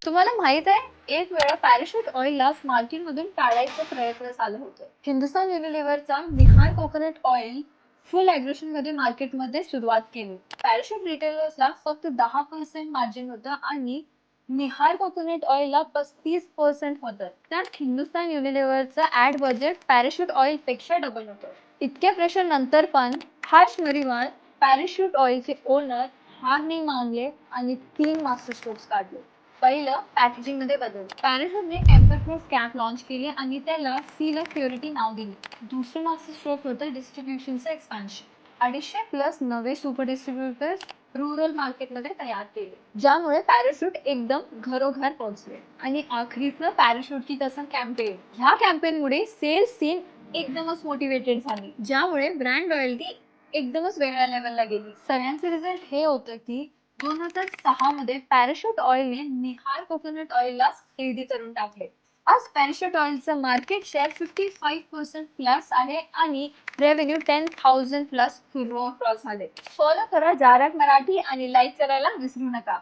तुम्हाला माहित आहे एक वेळा पॅराशूट ऑइलला मार्केटमधून काढायचा प्रयत्न चालू होतो. हिंदुस्तान युनिलिव्हरचा निहार कोकोनट ऑइल फुल ॲग्रेशन मध्ये मार्केटमध्ये सुरुवात केली. पॅराशूट रिटेलर्सला फक्त 10% मार्जिन होतं आणि निहार कोकोनट ऑइलला 35% होतं. त्यात हिंदुस्तान युनिलिव्हरचं ऍड बजेट पॅराशूट ऑइल पेक्षा डबल होतं. इतक्या प्रेशर नंतर पण हर्ष मरीवाल पॅराशूट ऑइलचे ओनर हार नाही मानले आणि 3 मास्टर स्ट्रोक्स काढले. पहिलं पॅकेजिंग मध्ये बदल. पॅराशूटने टेम्पर प्रूफ कॅप लॉन्च केली आणि त्याला सील ऑफ प्युरिटी नाव दिले. दुसरं मास्टर स्ट्रोक होतं डिस्ट्रीब्युशनचं एक्सपान्शन. 250 प्लस नवे सुपर डिस्ट्रीब्युटर्स रुरल मार्केटमध्ये तयार केले, ज्यामुळे पॅराशूट एकदम घरोघर पोहोचले. आणि आखरीतलं पॅराशूटची तसं कॅम्पेन. ह्या कॅम्पेनमुळे सेल्स सीन एकदमच मोटिवेटेड झाली, ज्यामुळे ब्रँड लॉयल्टी एकदमच वेगळ्या लेवलला गेली. सगळ्यांचे रिझल्ट हे होतं की 2006 मध्ये पॅराशूट ऑइलने निहार कोकोनट ऑइलला हेल्दी करून टाकले. आज पॅराशूट ऑइलचं मार्केट शेअर 55% प्लस आहे आणि रेव्हेन्यू 10,000 प्लस क्रॉस झाले. फॉलो करा जारक मराठी आणि लाईक करायला विसरू नका.